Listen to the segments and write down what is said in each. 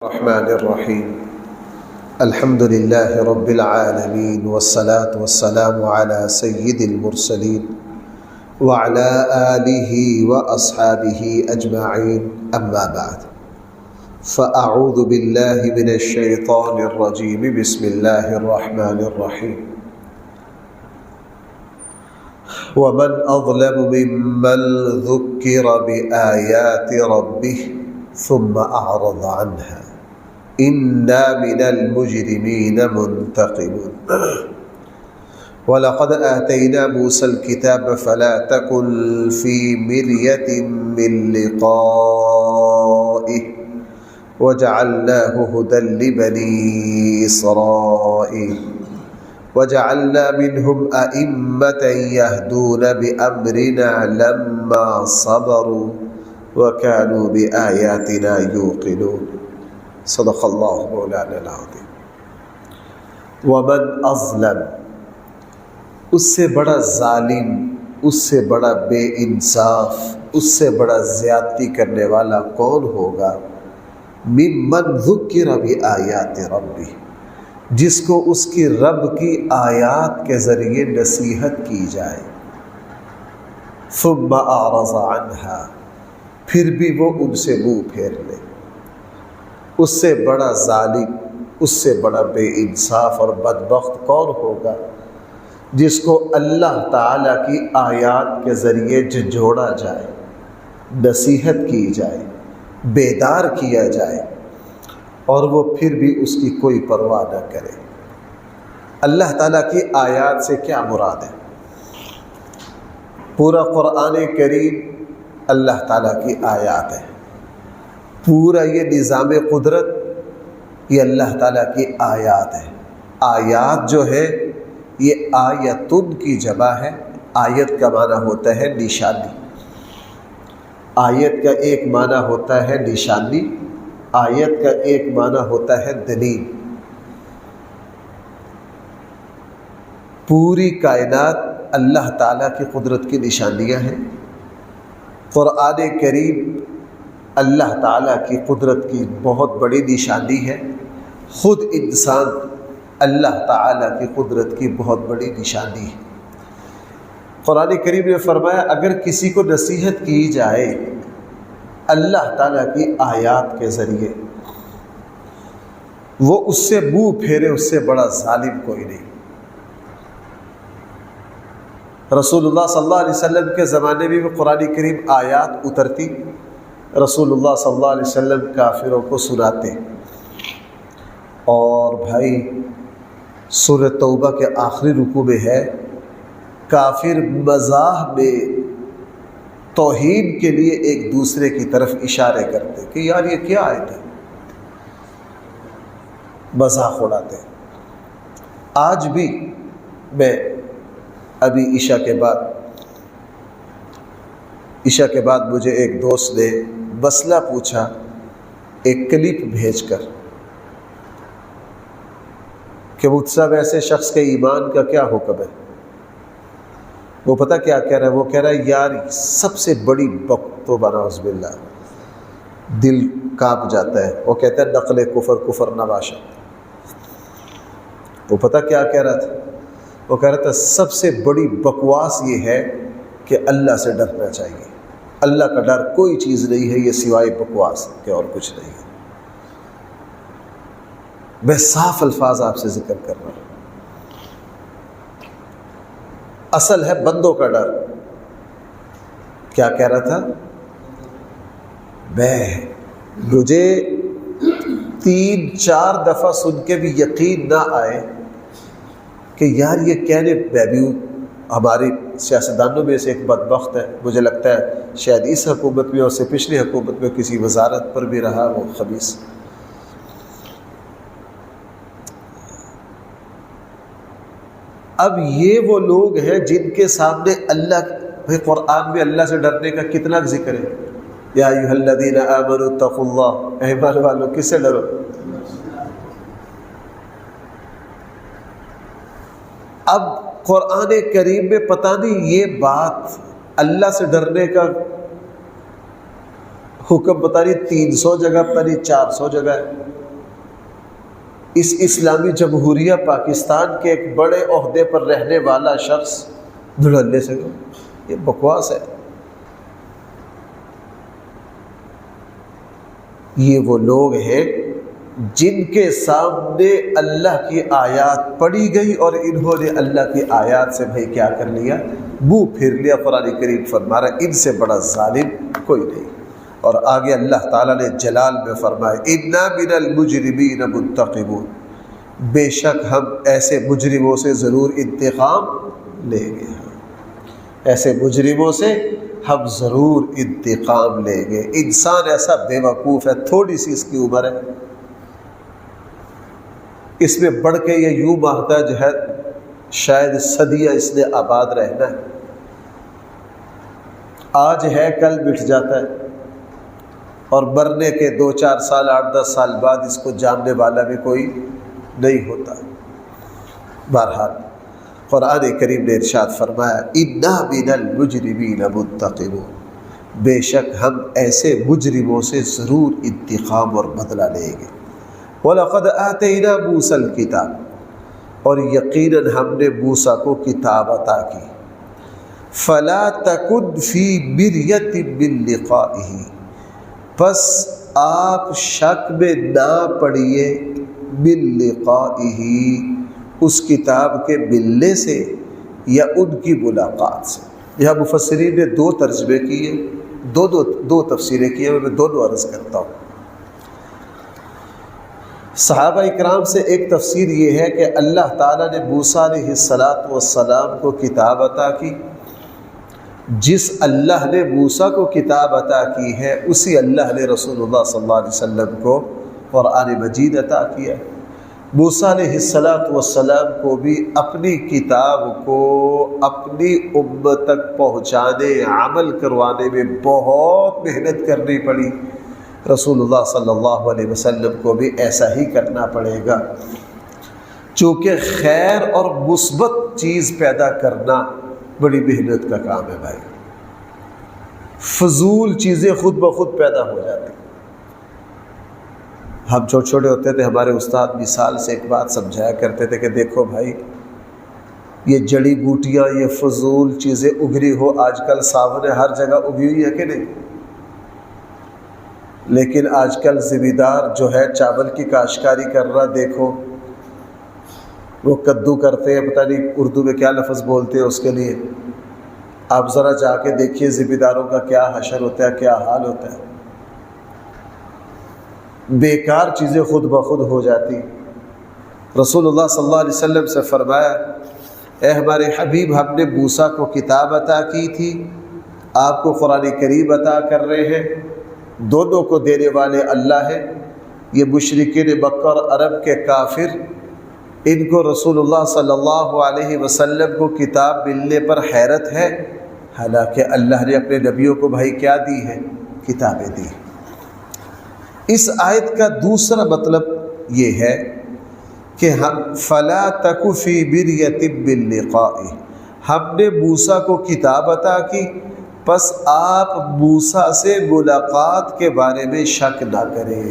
الرحمن الرحيم الحمد لله رب العالمين والصلاة والسلام على سيد المرسلين وعلى آله وأصحابه أجمعين أما بعد فأعوذ بالله من الشيطان الرجيم بسم الله الرحمن الرحيم ومن أظلم ممن ذكر بآيات ربه ثم أعرض عنها إنا من المجرمين منتقمون ولقد آتينا موسى الكتاب فلا تكن في مرية من لقائه وجعلناه هدى لبني إسرائيل وجعلنا منهم أئمة يهدون بأمرنا لما صبروا وَكَانُوا بِآيَاتِنَا يُوقِنُونَ صدق اللہ مولانا العظیم۔ وَمَنْ أَظْلَمَ، اس سے بڑا ظالم، اس سے بڑا بے انصاف، اس سے بڑا زیادتی کرنے والا کون ہوگا؟ مِمَّنْ ذُكِّرَ بِآيَاتِ رَبِّهِ، جس کو اس کی رب کی آیات کے ذریعے نصیحت کی جائے، ثُمَّ أَعْرَضَ عَنْهَا، پھر بھی وہ ان سے منہ پھیر لے۔ اس سے بڑا ظالم، اس سے بڑا بے انصاف اور بدبخت کون ہوگا جس کو اللہ تعالیٰ کی آیات کے ذریعے جھنجھوڑا جائے، نصیحت کی جائے، بیدار کیا جائے اور وہ پھر بھی اس کی کوئی پرواہ نہ کرے۔ اللہ تعالیٰ کی آیات سے کیا مراد ہے؟ پورا قرآن کریم اللہ تعالیٰ کی آیات ہے، پورا یہ نظام قدرت یہ اللہ تعالیٰ کی آیات ہے۔ آیات جو ہے یہ آیتن کی جمع ہے۔ آیت کا معنی ہوتا ہے نشانی، آیت کا ایک معنی ہوتا ہے نشانی، آیت کا ایک معنی ہوتا ہے دلیل۔ پوری کائنات اللہ تعالیٰ کی قدرت کی نشانیاں ہیں۔ قرآن کریم اللہ تعالیٰ کی قدرت کی بہت بڑی نشانی ہے، خود انسان اللہ تعالیٰ کی قدرت کی بہت بڑی نشانی ہے۔ قرآن کریم نے فرمایا اگر کسی کو نصیحت کی جائے اللہ تعالیٰ کی آیات کے ذریعے، وہ اس سے منہ پھیرے، اس سے بڑا ظالم کوئی نہیں۔ رسول اللہ صلی اللہ علیہ وسلم کے زمانے میں بھی قرآن کریم آیات اترتی، رسول اللہ صلی اللہ علیہ وسلم کافروں کو سناتے۔ اور بھائی سورۃ توبہ کے آخری رکوع میں ہے، کافر مزاح میں توہین کے لیے ایک دوسرے کی طرف اشارے کرتے کہ یار یہ کیا آیت ہے، مذاق اڑاتے۔ آج بھی میں ابھی عشاء کے بعد مجھے ایک دوست نے مسئلہ پوچھا ایک کلپ بھیج کر کہ مفتی صاحب ایسے شخص کے ایمان کا کیا حکم ہے؟ وہ پتہ کیا کہہ رہا ہے؟ وہ کہہ رہا ہے یار سب سے بڑی توبہ نعوذ باللہ، دل کانپ جاتا ہے۔ وہ کہتا ہے نقل کفر نہ باشد۔ وہ پتہ کیا کہہ رہا تھا؟ وہ کہہ رہا تھا سب سے بڑی بکواس یہ ہے کہ اللہ سے ڈرنا چاہیے، اللہ کا ڈر کوئی چیز نہیں ہے یہ سوائے بکواس کے اور کچھ نہیں ہے۔ میں صاف الفاظ آپ سے ذکر کر رہا ہوں، اصل ہے بندوں کا ڈر۔ کیا کہہ رہا تھا؟ مجھے 3-4 دفعہ سن کے بھی یقین نہ آئے کہ یار یہ کہنے بھی ہماری سیاستدانوں میں سے ایک بدبخت ہے، مجھے لگتا ہے شاید اس حکومت میں اور سے پچھلی حکومت میں کسی وزارت پر بھی رہا وہ خبیث۔ اب یہ وہ لوگ ہیں جن کے سامنے اللہ قرآن میں اللہ سے ڈرنے کا کتنا ذکر ہے، یا ایھا الذین آمنوا اتقوا اللہ، اے ایمان والو کس سے ڈرو؟ اب قرآن کریم میں پتہ نہیں یہ بات اللہ سے ڈرنے کا حکم پتہ نہیں 300 جگہ پتہ نہیں 400 جگہ ہے۔ اس اسلامی جمہوریہ پاکستان کے ایک بڑے عہدے پر رہنے والا شخص دھڑلے سے یہ بکواس ہے۔ یہ وہ لوگ ہیں جن کے سامنے اللہ کی آیات پڑھی گئی اور انہوں نے اللہ کی آیات سے بھائی کیا کر لیا، منہ پھیر لیا۔ قرآن کریم فرما رہا ہے ان سے بڑا ظالم کوئی نہیں۔ اور آگے اللہ تعالیٰ نے جلال میں فرمایا اِنَّا مِنَ الْمُجْرِمِينَ مُنْتَقِمُونَ، بے شک ہم ایسے مجرموں سے ضرور انتقام لیں گے، ایسے مجرموں سے ہم ضرور انتقام لیں گے۔ انسان ایسا بے وقوف ہے، تھوڑی سی اس کی عمر ہے، اس میں بڑھ کے یہ یوں مانگتا ہے شاید صدیہ اس نے آباد رہنا ہے، آج ہے کل مٹ جاتا ہے، اور مرنے کے 2-4 سال 8-10 سال بعد اس کو جاننے والا بھی کوئی نہیں ہوتا۔ بہرحال قرآن کریم نے ارشاد فرمایا اِنَّا مِنَ الْمُجْرِمِينَ مُنْتَقِمُونَ، بے شک ہم ایسے مجرموں سے ضرور انتقام اور بدلہ لیں گے۔ وَلَقَدْ آتَيْنَا مُوسَى الْكِتَابَ، اور یقیناً ہم نے موسیٰ کو کتاب عطا کی۔ فَلَا تَكُنْ فِي مِرْيَةٍ مِّن لِقَائِهِ، پس آپ شک میں نہ پڑیے، من لقائه، اس کتاب کے ملنے سے یا ان کی ملاقات سے۔ یہاں مفسرین نے 2 ترجمے کیے، دو تفسیریں کی ہیں، میں دونوں عرض کرتا ہوں۔ صحابہ اکرام سے ایک تفسیر یہ ہے کہ اللہ تعالیٰ نے موسیٰ علیہ السلام کو کتاب عطا کی، جس اللہ نے موسیٰ کو کتاب عطا کی ہے اسی اللہ نے رسول اللہ صلی اللہ علیہ وسلم کو قرآن مجید عطا کیا۔ موسیٰ علیہ السلام کو بھی اپنی کتاب کو اپنی امت تک پہنچانے، عمل کروانے میں بہت محنت کرنی پڑی۔ رسول اللہ صلی اللہ علیہ وسلم کو بھی ایسا ہی کرنا پڑے گا، چونکہ خیر اور مثبت چیز پیدا کرنا بڑی محنت کا کام ہے بھائی، فضول چیزیں خود بخود پیدا ہو جاتی۔ ہم چھوٹے چھوٹے ہوتے تھے، ہمارے استاد مثال سے ایک بات سمجھایا کرتے تھے کہ دیکھو بھائی، یہ جڑی بوٹیاں، یہ فضول چیزیں اگری ہو آج کل سامنے ہر جگہ اگی ہوئی ہے کہ نہیں، لیکن آج کل زمیندار جو ہے چاول کی کاشتکاری کر رہا، دیکھو وہ کدو کرتے ہیں، پتہ نہیں اردو میں کیا لفظ بولتے ہیں اس کے لیے، آپ ذرا جا کے دیکھیے زمینداروں کا کیا حشر ہوتا ہے، کیا حال ہوتا ہے، بیکار چیزیں خود بخود ہو جاتی۔ رسول اللہ صلی اللہ علیہ وسلم سے فرمایا اے ہمارے حبیب، ہم نے موسیٰ کو کتاب عطا کی تھی، آپ کو قرآن کریم عطا کر رہے ہیں، دونوں کو دینے والے اللہ ہیں۔ یہ مشرکین مکہ اور عرب کے کافر، ان کو رسول اللہ صلی اللہ علیہ وسلم کو کتاب ملنے پر حیرت ہے، حالانکہ اللہ نے اپنے نبیوں کو بھائی کیا دی ہے، کتابیں دی۔ اس آیت کا دوسرا مطلب یہ ہے کہ ہم فلا تک فی مریۃ من لقائہ، ہم نے موسیٰ کو کتاب عطا کی، پس آپ موسیٰ سے ملاقات کے بارے میں شک نہ کریں۔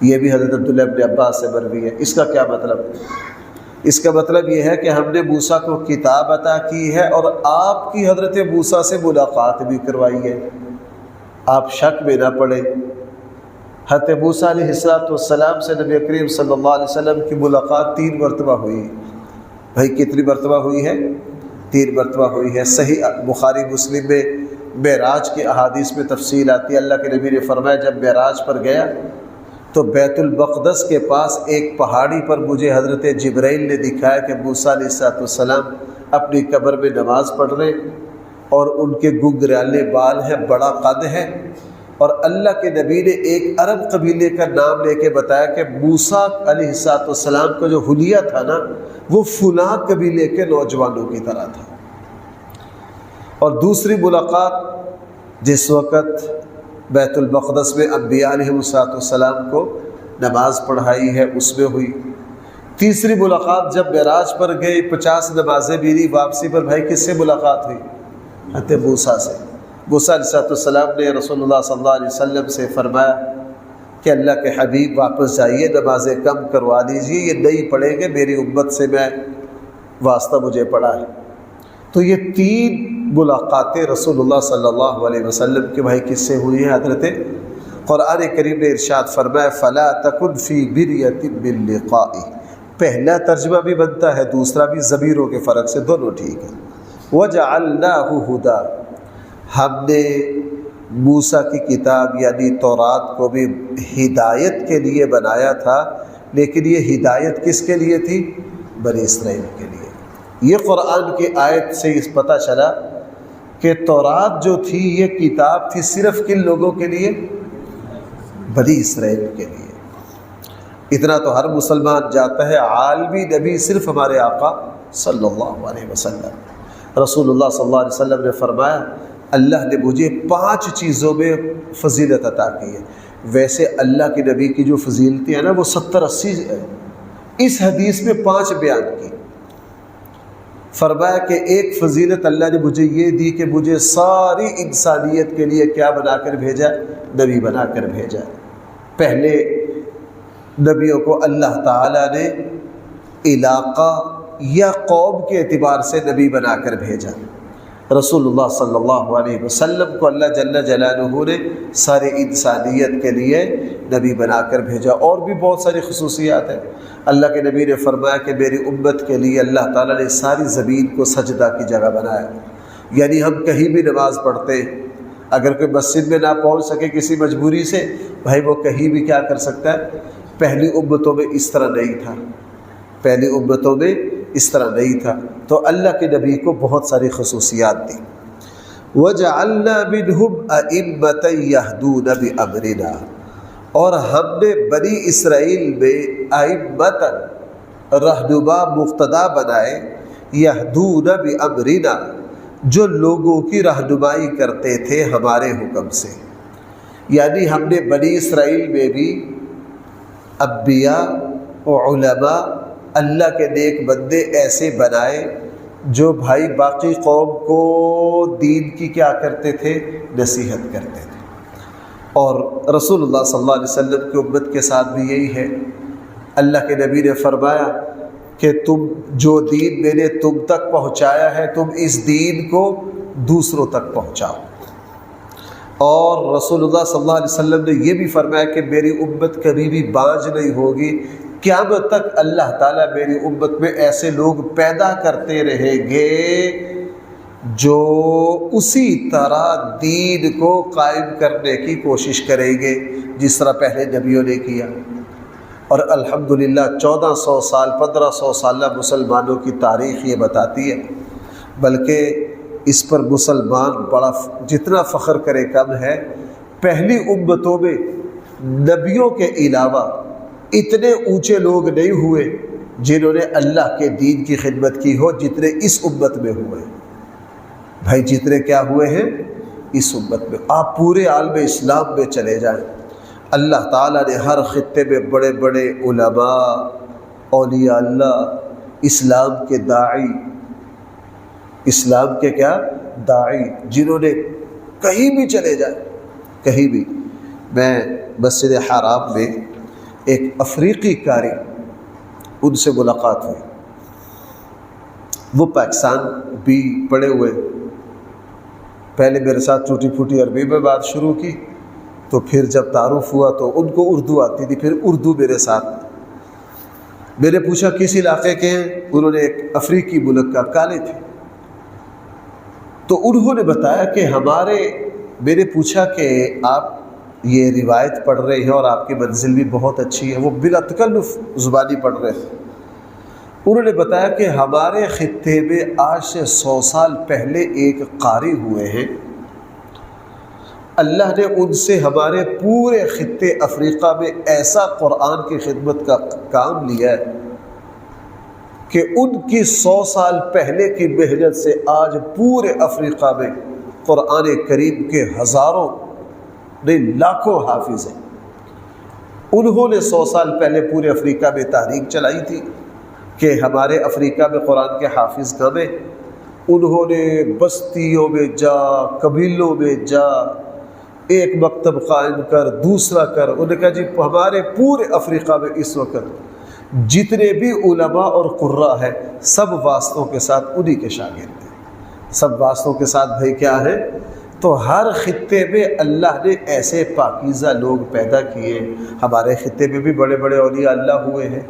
یہ بھی حضرت عبداللہ ابن عباس سے مروی ہے۔ اس کا کیا مطلب؟ اس کا مطلب یہ ہے کہ ہم نے موسیٰ کو کتاب عطا کی ہے اور آپ کی حضرت موسیٰ سے ملاقات بھی کروائی ہے، آپ شک میں نہ پڑے۔ حضرت موسیٰ علیہ السلام سے نبی کریم صلی اللہ علیہ وسلم کی ملاقات 3 مرتبہ ہوئی۔ بھائی کتنی مرتبہ ہوئی ہے؟ 3 مرتبہ ہوئی ہے۔ صحیح بخاری مسلم میں معراج کے احادیث میں تفصیل آتی ہے۔ اللہ کے نبی نے فرمایا جب معراج پر گیا تو بیت المقدس کے پاس ایک پہاڑی پر مجھے حضرت جبرائیل نے دکھایا کہ موسیٰ علیہ السلام اپنی قبر میں نماز پڑھ رہے اور ان کے گنگرالے بال ہیں، بڑا قد ہے، اور اللہ کے نبی نے ایک عرب قبیلے کا نام لے کے بتایا کہ موسیٰ علیہ السلام کا جو حلیہ تھا نا وہ فلاں قبیلے کے نوجوانوں کی طرح تھا۔ اور دوسری ملاقات جس وقت بیت المقدس میں انبیاء علیہ السلام کو نماز پڑھائی ہے اس میں ہوئی۔ تیسری ملاقات جب معراج پر گئے 50 نمازیں بھی واپسی پر بھائی کس سے ملاقات ہوئی؟ حضرت موسیٰ سے۔ موسیٰ علیہ السلام نے رسول اللہ صلی اللہ علیہ وسلم سے فرمایا کہ اللہ کے حبیب واپس جائیے، نمازیں کم کروا دیجیے، یہ نہیں پڑھیں گے، میری امت سے میں واسطہ مجھے پڑا ہے۔ تو یہ 3 ملاقاتیں رسول اللہ صلی اللہ علیہ وسلم کے بھائی کس سے ہوئی ہیں؟ حضرت قرآن کریم نے ارشاد فرمایا فَلَا تَكُنْ فِي مِرْيَةٍ مِّن لِقَائِهِ۔ پہلا ترجمہ بھی بنتا ہے، دوسرا بھی، ضمیروں کے فرق سے دونوں ٹھیک ہے۔ وَجَعَلْنَاهُ هُدًى، ہم نے موسیٰ کی کتاب یعنی تورات کو بھی ہدایت کے لیے بنایا تھا، لیکن یہ ہدایت کس کے لیے تھی؟ بنی اسرائیل کے لیے۔ یہ قرآن کی آیت سے اس پتہ چلا کہ تورات جو تھی یہ کتاب تھی صرف کن لوگوں کے لیے؟ بنی اسرائیل کے لیے۔ اتنا تو ہر مسلمان جاتا ہے، عالمی نبی صرف ہمارے آقا صلی اللہ علیہ وسلم۔ رسول اللہ صلی اللہ علیہ وسلم نے فرمایا اللہ نے مجھے 5 چیزوں میں فضیلت عطا کی ہے۔ ویسے اللہ کے نبی کی جو فضیلتیں ہیں نا وہ 70-80 ہے، اس حدیث میں 5 بیان کی۔ فرمایا کہ ایک فضیلت اللہ نے مجھے یہ دی کہ مجھے ساری انسانیت کے لیے کیا بنا کر بھیجا؟ نبی بنا کر بھیجا۔ پہلے نبیوں کو اللہ تعالیٰ نے علاقہ یا قوم کے اعتبار سے نبی بنا کر بھیجا۔ رسول اللہ صلی اللہ علیہ وسلم کو اللہ جل جلالہ نے سارے انسانیت کے لیے نبی بنا کر بھیجا۔ اور بھی بہت ساری خصوصیات ہیں۔ اللہ کے نبی نے فرمایا کہ میری امت کے لیے اللہ تعالیٰ نے ساری زمین کو سجدہ کی جگہ بنایا، یعنی ہم کہیں بھی نماز پڑھتے ہیں، اگر کوئی مسجد میں نہ پہنچ سکے کسی مجبوری سے، بھائی وہ کہیں بھی کیا کر سکتا ہے۔ پہلی امتوں میں اس طرح نہیں تھا، پہلی امتوں میں اس طرح نہیں تھا۔ تو اللہ کے نبی کو بہت ساری خصوصیات دی۔ وَجَعَلْنَا مِنْهُمْ أَئِمَّةً يَهْدُونَ بِأَمْرِنَا، اور ہم نے بنی اسرائیل میں ائمۃ رہنما مقتدا بنائے، یہدون بامرنا، جو لوگوں کی رہنمائی کرتے تھے ہمارے حکم سے۔ یعنی ہم نے بنی اسرائیل میں بھی انبیاء و علماء، اللہ کے نیک بندے ایسے بنائے جو بھائی باقی قوم کو دین کی کیا کرتے تھے؟ نصیحت کرتے تھے۔ اور رسول اللہ صلی اللہ علیہ وسلم کی امت کے ساتھ بھی یہی ہے۔ اللہ کے نبی نے فرمایا کہ تم جو دین میں نے تم تک پہنچایا ہے، تم اس دین کو دوسروں تک پہنچاؤ۔ اور رسول اللہ صلی اللہ علیہ وسلم نے یہ بھی فرمایا کہ میری امت کبھی بھی بانج نہیں ہوگی، قیامت تک اللہ تعالیٰ میری امت میں ایسے لوگ پیدا کرتے رہیں گے جو اسی طرح دین کو قائم کرنے کی کوشش کریں گے جس طرح پہلے نبیوں نے کیا۔ اور الحمدللہ 1400 سال 1500 سالہ مسلمانوں کی تاریخ یہ بتاتی ہے، بلکہ اس پر مسلمان بڑا جتنا فخر کرے کم ہے۔ پہلی امتوں میں نبیوں کے علاوہ اتنے اونچے لوگ نہیں ہوئے جنہوں نے اللہ کے دین کی خدمت کی ہو جتنے اس امت میں ہوئے۔ بھائی جتنے کیا ہوئے ہیں اس امت میں۔ آپ پورے عالم اسلام میں چلے جائیں، اللہ تعالیٰ نے ہر خطے میں بڑے بڑے علماء، اولیاء اللہ، اسلام کے داعی، اسلام کے کیا داعی، جنہوں نے کہیں بھی چلے جائیں، کہیں بھی۔ میں مسجد حرام میں ایک افریقی قاری، ان سے ملاقات ہوئی۔ وہ پاکستان بھی پڑھے ہوئے، پہلے میرے ساتھ ٹوٹی پھوٹی عربی میں بات شروع کی، تو پھر جب تعارف ہوا تو ان کو اردو آتی تھی، پھر اردو میرے ساتھ۔ میں نے پوچھا کس علاقے کے ہیں؟ انہوں نے ایک افریقی ملک کا کالے تھے۔ تو انہوں نے بتایا کہ میں نے پوچھا کہ آپ یہ روایت پڑھ رہے ہیں اور آپ کی منزل بھی بہت اچھی ہے، وہ بلا تکلف زبانی پڑھ رہے تھے۔ انہوں نے بتایا کہ ہمارے خطے میں آج سے 100 سال پہلے ایک قاری ہوئے ہیں، اللہ نے ان سے ہمارے پورے خطے افریقہ میں ایسا قرآن کی خدمت کا کام لیا ہے کہ ان کی 100 سال پہلے کی محنت سے آج پورے افریقہ میں قرآن کریم کے ہزاروں نہیں لاکھوں حافظ ہیں۔ انہوں نے 100 سال پہلے پورے افریقہ میں تحریک چلائی تھی کہ ہمارے افریقہ میں قرآن کے حافظ کم ہیں، انہوں نے بستیوں میں جا، قبیلوں میں جا، ایک مکتب قائم کر، دوسرا کر. انہوں نے کہا جی ہمارے پورے افریقہ میں اس وقت جتنے بھی علماء اور قراء ہیں سب واسطوں کے ساتھ انہی کے شاگرد ہیں. سب واسطوں کے ساتھ بھائی کیا ہے؟ تو ہر خطے میں اللہ نے ایسے پاکیزہ لوگ پیدا کیے. ہمارے خطے میں بھی بڑے بڑے اولیاء اللہ ہوئے ہیں.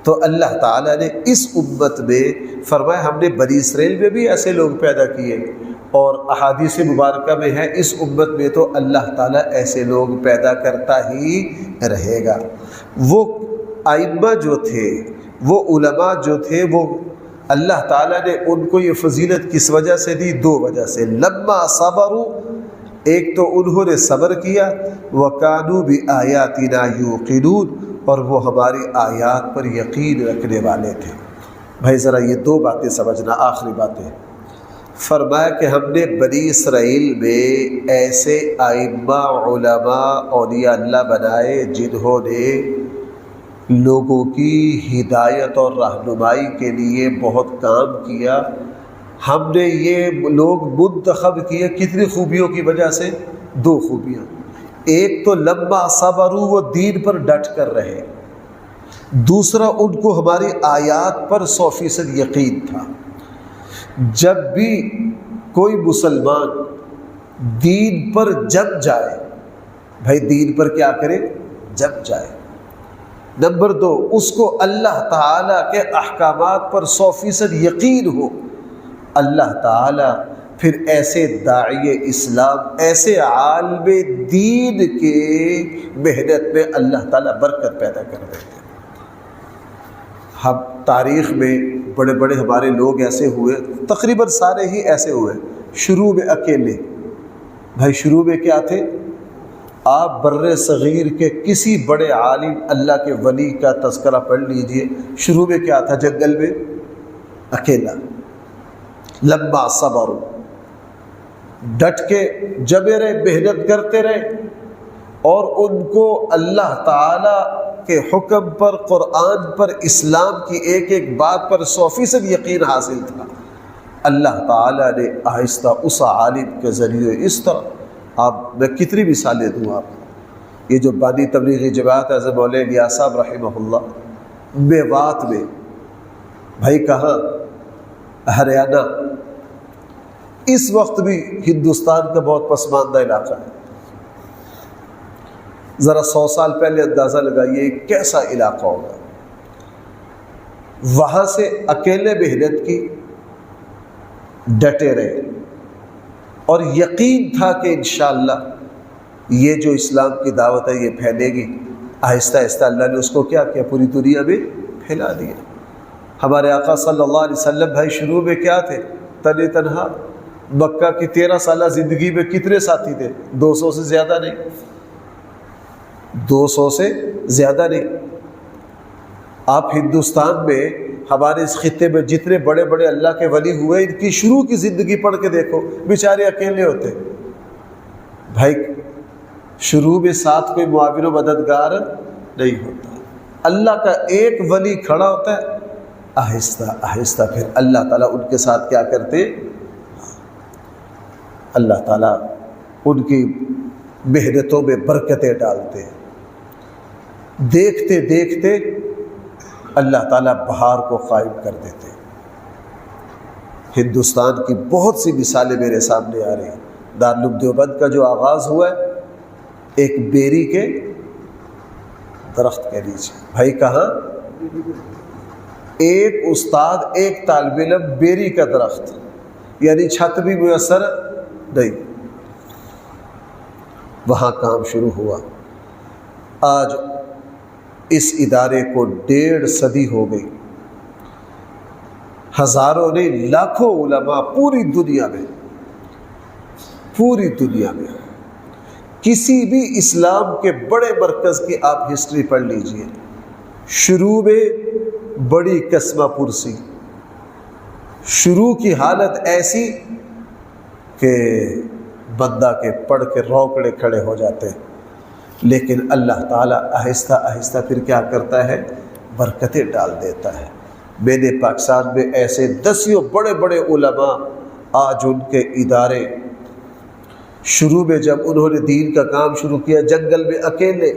تو اللہ تعالیٰ نے اس امت میں فرمایا ہم نے بنی اسرائیل میں بھی ایسے لوگ پیدا کیے، اور احادیث مبارکہ میں ہے اس امت میں تو اللہ تعالیٰ ایسے لوگ پیدا کرتا ہی رہے گا. وہ ائمہ جو تھے، وہ علماء جو تھے، وہ اللہ تعالیٰ نے ان کو یہ فضیلت کس وجہ سے دی؟ دو وجہ سے. لما صبروا، ایک تو انہوں نے صبر کیا، وَكَانُوا بِآيَاتِنَا يُوقِنُونَ، اور وہ ہماری آیات پر یقین رکھنے والے تھے. بھائی ذرا یہ دو باتیں سمجھنا، آخری باتیں. فرمایا کہ ہم نے بنی اسرائیل میں ایسے ائمہ، علماء، اولیاء اللہ بنائے جنہوں نے لوگوں کی ہدایت اور رہنمائی کے لیے بہت کام کیا. ہم نے یہ لوگ منتخب کیے کتنی خوبیوں کی وجہ سے؟ دو خوبیاں. ایک تو لما صبروا، وہ دین پر ڈٹ کر رہے. دوسرا ان کو ہماری آیات پر 100% یقین تھا. جب بھی کوئی مسلمان دین پر جم جائے، بھائی دین پر کیا کرے؟ جم جائے. نمبر دو، اس کو اللہ تعالیٰ کے احکامات پر 100% یقین ہو. اللہ تعالیٰ پھر ایسے داعی اسلام، ایسے عالم دین کے محنت میں اللہ تعالیٰ برکت پیدا کر دیتے ہیں. ہم تاریخ میں بڑے بڑے ہمارے لوگ ایسے ہوئے، تقریباً سارے ہی ایسے ہوئے. شروع میں اکیلے، بھائی شروع میں کیا تھے؟ آپ بر صغیر کے کسی بڑے عالم اللہ کے ولی کا تذکرہ پڑھ لیجئے، شروع میں کیا تھا؟ جنگل میں اکیلا. لما صبر، ڈٹ کے جمے رہے، محنت کرتے رہے، اور ان کو اللہ تعالیٰ کے حکم پر، قرآن پر، اسلام کی ایک ایک بات پر 100% یقین حاصل تھا. اللہ تعالیٰ نے آہستہ اس عالم کے ذریعے اس طرح، میں کتنی مثالیں دوں آپ کو. یہ جو بانی تبلیغی جماعت حضرت مولانا الیاس صاحب رحمہ اللہ میوات میں، بھائی کہاں؟ ہریانہ. اس وقت بھی ہندوستان کا بہت پسماندہ علاقہ ہے. ذرا 100 سال پہلے اندازہ لگائیے کیسا علاقہ ہوگا. وہاں سے اکیلے محنت کی، ڈٹے رہے، اور یقین تھا کہ انشاءاللہ یہ جو اسلام کی دعوت ہے یہ پھیلے گی. آہستہ آہستہ اللہ نے اس کو کیا کیا؟ پوری دنیا میں پھیلا دیا. ہمارے آقا صلی اللہ علیہ وسلم بھائی شروع میں کیا تھے؟ تن تنہا. مکہ کی 13 سالہ زندگی میں کتنے ساتھی تھے؟ 200 سے زیادہ نہیں. 200 سے زیادہ نہیں. آپ ہندوستان میں ہمارے اس خطے میں جتنے بڑے بڑے اللہ کے ولی ہوئے، ان کی شروع کی زندگی پڑھ کے دیکھو، بیچارے اکیلے ہوتے. بھائی شروع میں ساتھ کوئی معاون و مددگار نہیں ہوتا. اللہ کا ایک ولی کھڑا ہوتا ہے، آہستہ آہستہ پھر اللہ تعالیٰ ان کے ساتھ کیا کرتے؟ اللہ تعالیٰ ان کی محنتوں میں برکتیں ڈالتے. دیکھتے دیکھتے اللہ تعالیٰ بہار کو قائم کر دیتے. ہندوستان کی بہت سی مثالیں میرے سامنے آ رہی ہیں. دارالعلوم دیوبند کا جو آغاز ہوا ہے ایک بیری کے درخت کے نیچے. بھائی کہاں؟ ایک استاد، ایک طالب علم، بیری کا درخت، یعنی چھت بھی میسر نہیں. وہاں کام شروع ہوا. آج اس ادارے کو 1.5 صدی ہو گئی. ہزاروں نے، لاکھوں علماء پوری دنیا میں کسی بھی اسلام کے بڑے مرکز کی آپ ہسٹری پڑھ لیجئے. شروع میں بڑی قسمہ پرسی، شروع کی حالت ایسی کہ بندہ کے پڑھ کے روکڑے کھڑے ہو جاتے ہیں. لیکن اللہ تعالیٰ آہستہ آہستہ پھر کیا کرتا ہے؟ برکتیں ڈال دیتا ہے. میں نے پاکستان میں ایسے دسیوں بڑے بڑے علماء، آج ان کے ادارے، شروع میں جب انہوں نے دین کا کام شروع کیا جنگل میں اکیلے،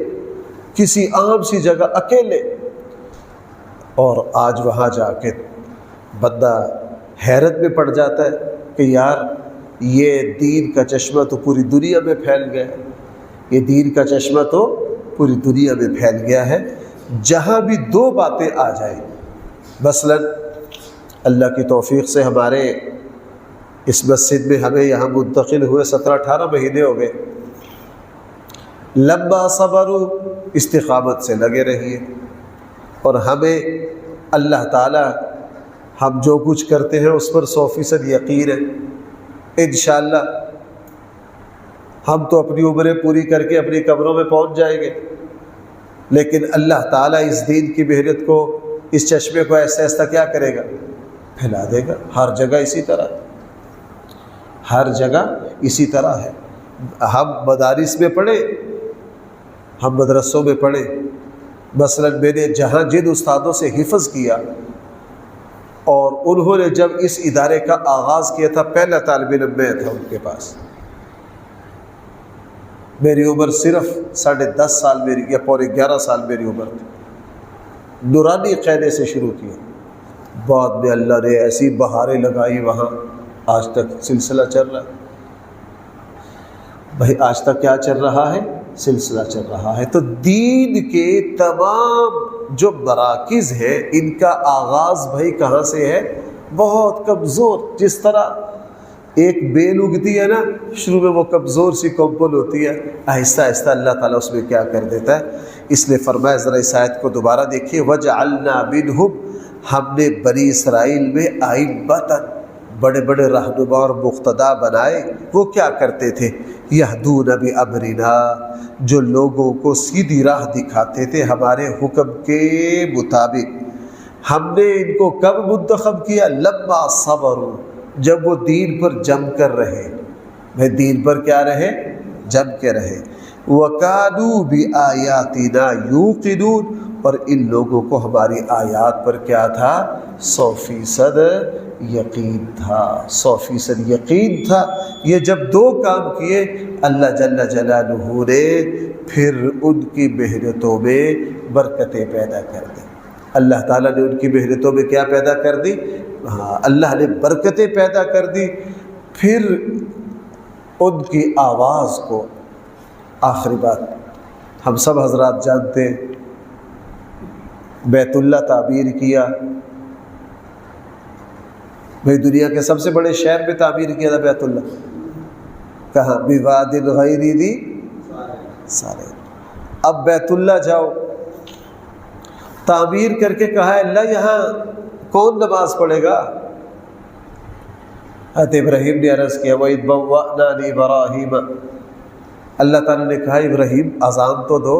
کسی عام سی جگہ اکیلے، اور آج وہاں جا کے بندہ حیرت میں پڑ جاتا ہے کہ یار یہ دین کا چشمہ تو پوری دنیا میں پھیل گیا ہے، یہ دین کا چشمہ تو پوری دنیا میں پھیل گیا ہے۔ جہاں بھی دو باتیں آ جائیں، مثلا اللہ کی توفیق سے ہمارے اس مسجد میں ہمیں یہاں منتقل ہوئے 17-18 مہینے ہو گئے، لمبا صبر استقامت سے لگے رہیے، اور ہمیں اللہ تعالی ہم جو کچھ کرتے ہیں اس پر 100% یقین ہے۔ انشاءاللہ ہم تو اپنی عمریں پوری کر کے اپنی قبروں میں پہنچ جائیں گے، لیکن اللہ تعالیٰ اس دین کی محنت کو، اس چشمے کو ایسا ایسا کیا کرے گا؟ پھیلا دے گا۔ ہر جگہ اسی طرح، ہر جگہ اسی طرح ہے۔ ہم مدارس میں پڑھے، ہم مدرسوں میں پڑھے، مثلا میں نے جہاں جن استادوں سے حفظ کیا، اور انہوں نے جب اس ادارے کا آغاز کیا تھا، پہلا طالب علم میں تھا ان کے پاس، میری عمر صرف 10.5 سال میری یا پورے 11 سال میری عمر تھی۔ نورانی قیدے سے شروع کیا، بعد میں اللہ نے ایسی بہاریں لگائی وہاں، آج تک سلسلہ چل رہا ہے۔ بھائی آج تک کیا چل رہا ہے؟ سلسلہ چل رہا ہے۔ تو دین کے تمام جو مراکز ہیں، ان کا آغاز بھائی کہاں سے ہے؟ بہت کمزور۔ جس طرح ایک بیل اگتی ہے نا، شروع میں وہ کمزور سی کمپل ہوتی ہے، آہستہ آہستہ اللہ تعالیٰ اس میں کیا کر دیتا ہے۔ اس لیے فرمایا، ذرا اس آیت کو دوبارہ دیکھیے، وَجَعَلْنَا مِنْهُمْ، ہم نے بنی اسرائیل میں أَئِمَّةً، بڑے بڑے رہنما اور مقتدا بنائے۔ وہ کیا کرتے تھے؟ یہدون بأمرنا، جو لوگوں کو سیدھی راہ دکھاتے تھے ہمارے حکم کے مطابق۔ ہم نے ان کو کب منتخب کیا؟ لما صبروا، جب وہ دین پر جم کر رہے۔ میں دین پر کیا رہے؟ جم کے رہے۔ وَكَانُوا بِآيَاتِنَا يُوقِنُونَ، اور ان لوگوں کو ہماری آیات پر کیا تھا؟ 100% یقین تھا، 100% یقین تھا۔ یہ جب دو کام کیے، اللہ جل جلالہ نے پھر ان کی محنتوں میں برکتیں پیدا کر دی۔ اللہ تعالیٰ نے ان کی محنتوں میں کیا پیدا کر دی؟ ہاں، اللہ نے برکتیں پیدا کر دی۔ پھر ان کی آواز کو، آخری بات ہم سب حضرات جانتے ہیں، بیت اللہ تعمیر کیا۔ بھئی دنیا کے سب سے بڑے شہر میں تعمیر کیا تھا بیت اللہ، کہاں؟ بواد غیر ذی سارے۔ اب بیت اللہ جاؤ، تعمیر کر کے کہا ہے اللہ یہاں کون نماز پڑھے گا؟ حضرت ابراہیم نے عرض کیا وَإِذْ بَوَّأْنَا لِإِبْرَاهِيمَ، اللہ تعالیٰ نے کہا ابراہیم اذان تو دو،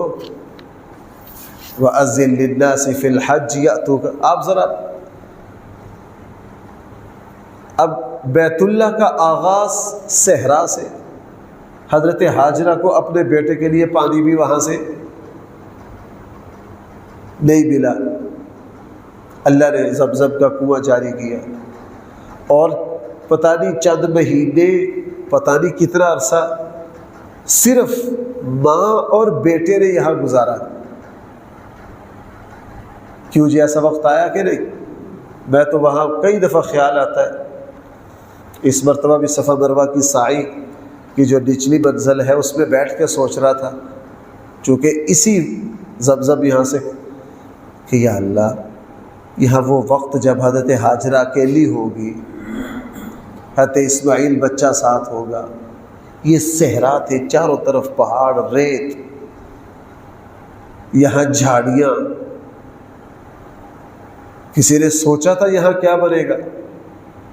وَأَذِّن لِلنَّاسِ فِي الْحَجِّ يَأْتُوكَ۔ آپ ذرا، اب بیت اللہ کا آغاز صحرا سے، حضرت ہاجرہ کو اپنے بیٹے کے لیے پانی بھی وہاں سے نہیں ملا، اللہ نے زمزم کا کنواں جاری کیا، اور پتہ نہیں چند مہینے، پتہ نہیں کتنا عرصہ صرف ماں اور بیٹے نے یہاں گزارا۔ کیوں جی؟ ایسا وقت آیا کہ نہیں؟ میں تو وہاں کئی دفعہ خیال آتا ہے، اس مرتبہ بھی صفا مروہ کی سعی کی جو نچلی منزل ہے اس میں بیٹھ کے سوچ رہا تھا، چونکہ اسی زمزم یہاں سے، کہ یا اللہ یہاں وہ وقت جب حضرت ہاجرہ اکیلی ہوگی، حضرت اسماعیل بچہ ساتھ ہوگا، یہ صحرا تھے، چاروں طرف پہاڑ، ریت، یہاں جھاڑیاں، کسی نے سوچا تھا یہاں کیا بنے گا؟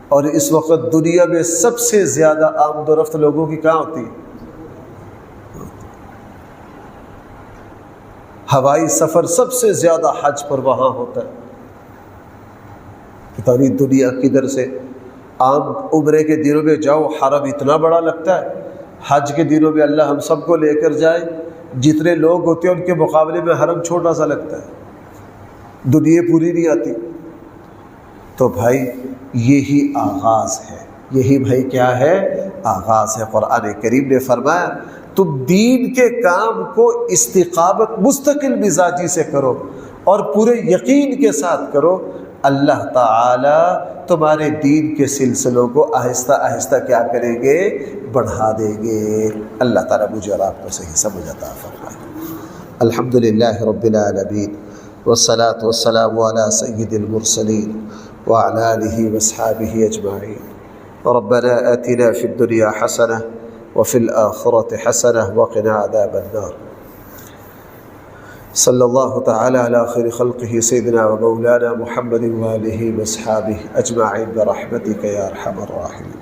اور اس وقت دنیا میں سب سے زیادہ آمد و رفت لوگوں کی کہاں ہوتی ہے؟ ہوائی سفر سب سے زیادہ حج پر وہاں ہوتا ہے۔ پتہ نہیں دنیا کدھر سے، عام عمرے کے دنوں میں جاؤ حرم اتنا بڑا لگتا ہے، حج کے دنوں میں اللہ ہم سب کو لے کر جائے، جتنے لوگ ہوتے ہیں ان کے مقابلے میں حرم چھوٹا سا لگتا ہے، دنیا پوری نہیں آتی۔ تو بھائی یہی آغاز ہے، یہی بھائی کیا ہے؟ آغاز ہے۔ قرآن کریم نے فرمایا تم دین کے کام کو استقامت مستقل مزاجی سے کرو اور پورے یقین کے ساتھ کرو، اللہ تعالی تمہارے دین کے سلسلوں کو آہستہ آہستہ کیا کریں گے؟ بڑھا دیں گے۔ اللہ تعالیٰ مجھے اور آپ کو صحیح سمجھ عطا فرمائے۔ الحمدللہ رب العالمین والصلاة والسلام علی سید المرسلین وعلی آلہ واصحابہ اجمعین۔ ربنا آتنا فی الدنیا حسنہ وفی الآخرة حسنہ وقنا عذاب النار۔ صلی اللہ تعالی علی خیر خلقہ سیدنا و مولانا محمد وآلہ واصحابہ اجمعین برحمتک یا ارحم الراحمین۔